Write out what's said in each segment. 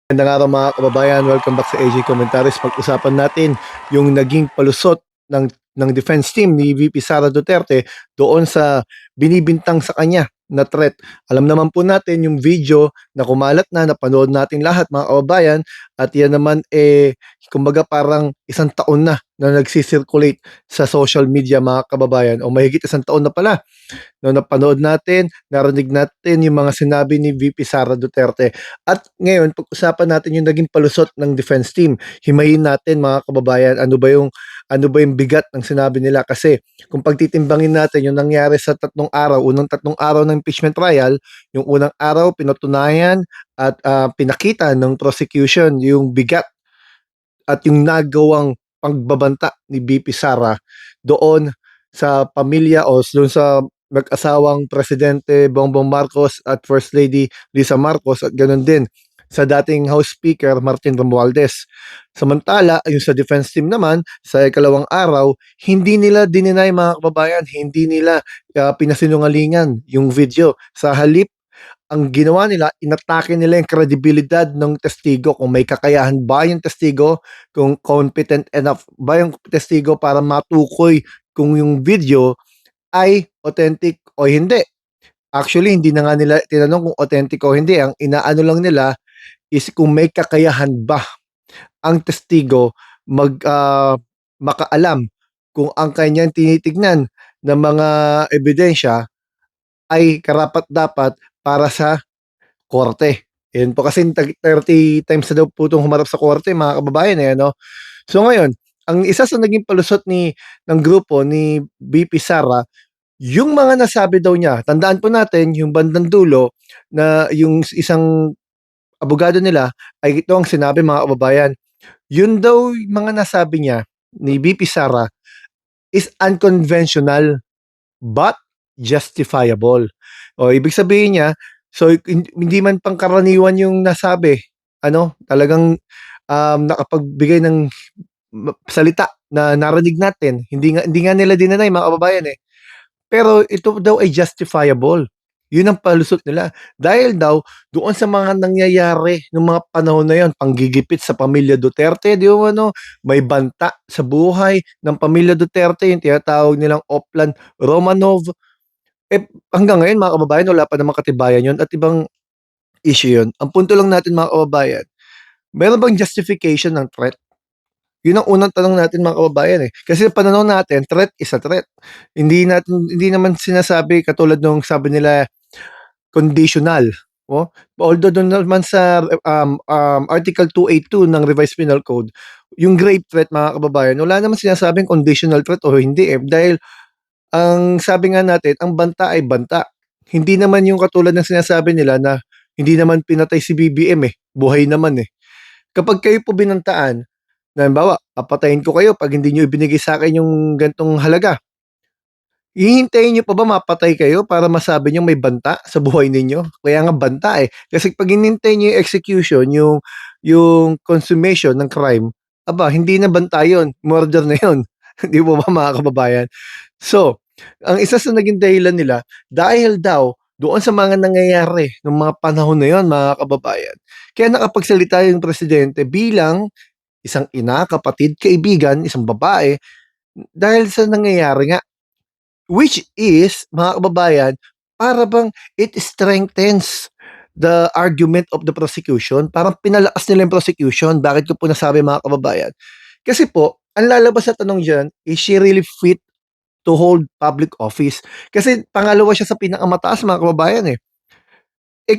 Magandang araw mga kababayan, welcome back sa AJ Commentaries. Pag-usapan natin yung naging palusot ng defense team ni VP Sara Duterte doon sa binibintang sa kanya na threat. Alam naman po natin yung video na kumalat na, napanood natin lahat mga kababayan, at yan naman kumbaga parang isang taon na nagsisirculate sa social media mga kababayan, o mahigit isang taon na pala no, napanood natin, narinig natin yung mga sinabi ni VP Sara Duterte. At ngayon, pag-usapan natin yung naging palusot ng defense team. Himayin natin mga kababayan, ano ba yung bigat ng sinabi nila, kasi kung pagtitimbangin natin yung nangyari sa unang tatlong araw ng impeachment trial, yung unang araw pinatunayan at pinakita ng prosecution yung bigat at yung nagawang pagbabanta ni BP Sara doon sa pamilya o doon sa mag-asawang Presidente Bongbong Marcos at First Lady Lisa Marcos, at ganoon din sa dating House Speaker Martin Romualdez. Samantala, yung sa defense team naman, sa ikalawang araw, hindi nila dininay mga kababayan, hindi nila pinasinungalingan yung video. Sa halip, ang ginawa nila, inatake nila yung kredibilidad ng testigo, kung may kakayahan ba yung testigo, kung competent enough ba yung testigo para matukoy kung yung video ay authentic o hindi. Actually, hindi na nga nila tinanong kung authentic o hindi. Ang inaano lang nila is kung may kakayahan ba ang testigo makaalam kung ang kanyang tinitignan ng mga ebidensya ay karapat-dapat para sa korte. Yun po kasi 30 times na daw po itong humarap sa korte mga kababayan no? So ngayon, ang isa sa naging palusot ng grupo ni BP Sara, yung mga nasabi daw niya. Tandaan po natin yung bandang dulo na yung isang abogado nila ay ito ang sinabi mga kababayan. Yun daw yung mga nasabi niya ni BP Sara is unconventional but justifiable. O ibig sabihin niya, so hindi man pangkaraniwan yung nasabi, talagang nakapagbigay ng salita na narinig natin. Hindi nga nila dinanay mga kababayan Pero ito daw ay justifiable. Yun ang palusot nila. Dahil daw doon sa mga nangyayari nung mga panahon na yon, panggigipit sa pamilya Duterte, di ba may banta sa buhay ng pamilya Duterte, yung tinatawag nilang Oplan Romanov. Hanggang ngayon mga kababayan, wala pa namang katibayan yun at ibang issue yun. Ang punto lang natin mga kababayan, meron bang justification ng threat? Yun ang unang tanong natin mga kababayan Kasi sa pananaw natin, threat is a threat. Hindi naman sinasabi katulad nung sabi nila conditional. Although doon naman sa Article 282 ng Revised Penal Code, yung grave threat mga kababayan, wala naman sinasabing conditional threat o hindi dahil ang sabi nga natin, ang banta ay banta. Hindi naman yung katulad ng sinasabi nila na hindi naman pinatay si BBM buhay naman Kapag kayo po binantaan, na halimbawa, papatayin ko kayo pag hindi nyo ibinigay sa akin yung gantong halaga. Hihintayin nyo pa ba mapatay kayo para masabi nyo may banta sa buhay ninyo? Kaya nga banta Kasi pag hinintay nyo yung execution, yung consummation ng crime, hindi na banta yun. Murder na yun. Di ba mga kababayan? So, ang isa sa naging dahilan nila, dahil daw doon sa mga nangyayari ng mga panahon na yon mga kababayan, kaya nakapagsalita yung presidente bilang isang ina, kapatid, kaibigan, isang babae, dahil sa nangyayari nga. Which is, mga kababayan, para bang it strengthens the argument of the prosecution. Parang pinalakas nila yung prosecution. Bakit ko po nasabi mga kababayan? Kasi po, ang lalabas na tanong dyan, is she really fit to hold public office? Kasi pangalawa siya sa pinakamataas mga kababayan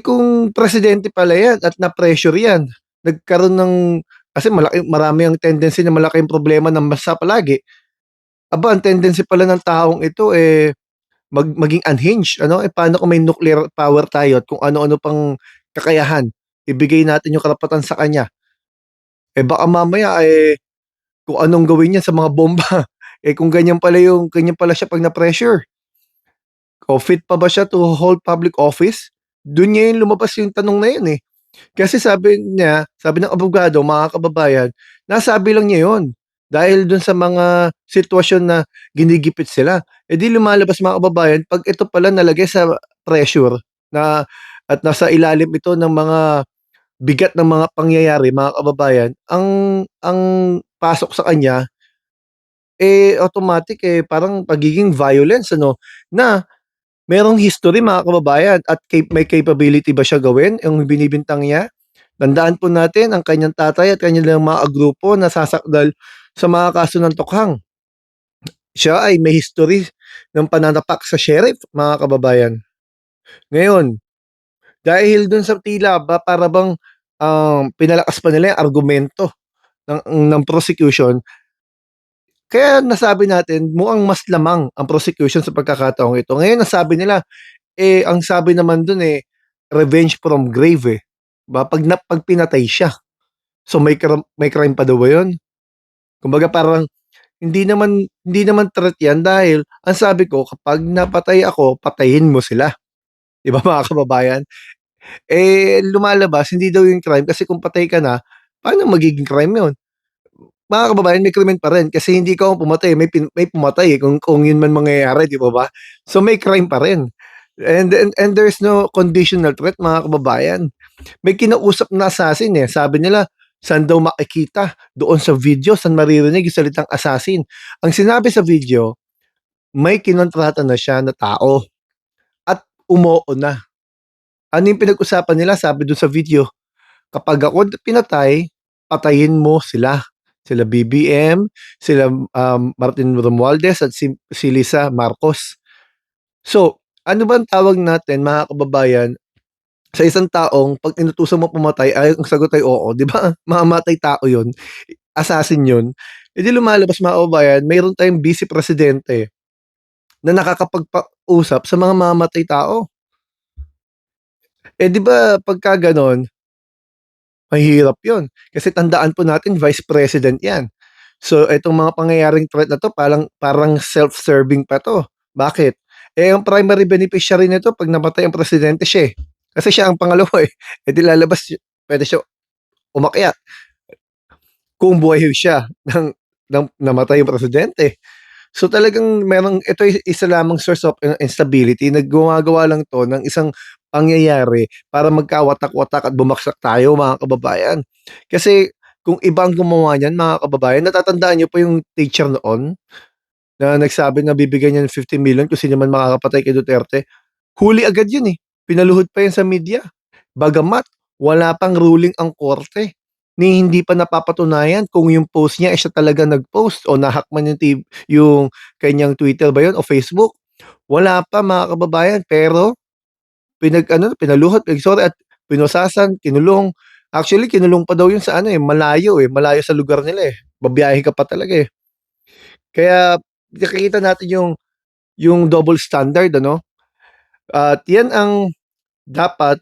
kung presidente pala yan at na-pressure yan, nagkaroon ng, kasi marami ang tendency na malaki yung problema ng masa palagi. Ang tendency pala ng taong ito maging unhinged, paano kung may nuclear power tayo at kung ano-ano pang kakayahan, ibigay natin yung karapatan sa kanya. Baka mamaya kung anong gawin niya sa mga bomba. Kung ganyan pala siya pag na-pressure. O fit pa ba siya to hold public office? Doon niya yung lumabas yung tanong na yun Kasi sabi ng abogado, mga kababayan, nasabi lang niya yun. Dahil dun sa mga sitwasyon na ginigipit sila. Di lumalabas mga kababayan, pag ito pala nalagay sa pressure na at nasa ilalim ito ng mga bigat ng mga pangyayari mga kababayan, ang pasok sa kanya, automatic, parang pagiging violence ano, na merong history mga kababayan at may capability ba siya gawin yung binibintang niya? Tandaan po natin ang kanyang tatay at kanilang mga grupo nasasakdal sa mga kaso ng tukhang. Siya ay may history ng pananapak sa sheriff mga kababayan. Ngayon, dahil dun sa tila ba para bang, pinalakas pa nila yung argumento ng prosecution, kaya nasabi natin mukhang mas lamang ang prosecution sa pagkakataong ito. Ngayon nasabi nila, ang sabi naman dun, revenge from grave, 'Pag pinatay siya. So may crime pa daw ba yun? Kumbaga parang hindi naman threat yan dahil ang sabi ko kapag napatay ako, patayin mo sila, 'di ba mga kababayan? Lumalabas hindi daw yung crime kasi kung patay ka na, paano magiging crime yun? Mga kababayan, may krimen pa rin kasi hindi ka pumatay, may pumatay, kung yun man mangyayari, 'di ba ba? So may crime pa rin. And there's no conditional threat mga kababayan. May kinausap na assassin, sabi nila saan daw makikita doon sa video, saan maririnig yung salitang assassin. Ang sinabi sa video, may kinontrata na siya na tao at umoo na. Ano yung pinag-usapan nila sabi dun sa video, "Kapag ako pinatay, patayin mo sila. Sila BBM, sila, Martin Romualdez at si Lisa Marcos." So, ano ba ang tawag natin mga kababayan sa isang taong 'pag inutusan mo pumatay ay ang sagot ay oo, 'di ba? Mamamatay tao 'yun, assassin 'yun. Eh, di lumalabas mga kababayan mayroon tayong vice presidente na nakakapagpausap sa mga mamamatay tao. 'Di ba pagka gano'n, mahirap 'yun. Kasi tandaan po natin vice president 'yan. So, itong mga pangyayaring threat na 'to parang parang self-serving pa 'to. Bakit? Ang primary beneficiary nito 'pag namatay ang presidente siya, eh. Kasi siya ang pangalawa, eh. Di lalabas puwede siya umakyat kung buhay siya ng namatay yung presidente. So, talagang ito isa lamang source of instability na gumagawa lang 'to ng isang pangyayari para magkawatak-watak at bumagsak tayo mga kababayan. Kasi kung iba ang gumawa niyan mga kababayan, natatandaan niyo pa yung teacher noon na nagsabi na bibigyan niya ng 50 million kung sino man makakapatay kay Duterte, huli agad yun, pinaluhod pa yan sa media. Bagamat wala pang ruling ang korte, ni hindi pa napapatunayan kung yung post niya, siya talaga nag-post o nahack man yung kanyang Twitter ba yun o Facebook. Wala pa mga kababayan, pero pinaluhod, pinagsorry at pinusasan, kinulong. Actually kinulong pa daw yun sa malayo sa lugar nila, babiyahe ka pa talaga, eh. Kaya nakikita natin yung double standard ano, at yan ang dapat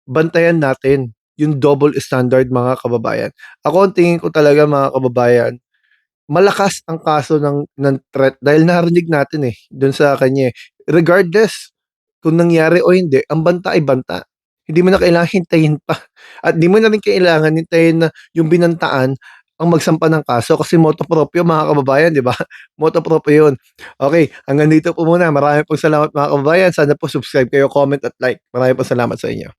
bantayan natin, yung double standard mga kababayan. Ako ang tingin ko talaga mga kababayan, malakas ang kaso ng threat dahil narinig natin, dun sa kanya, regardless kung nangyari o hindi, ang banta ay banta. Hindi mo na kailangang hintayin pa at di mo na rin kailangan hintayin na yung binantaan ang magsampa ng kaso kasi motu proprio mga kababayan, 'di ba? Motu proprio 'yun. Okey, hanggang dito po muna. Marami pong salamat mga kababayan. Sana po subscribe kayo, comment at like. Marami pong salamat sa inyo.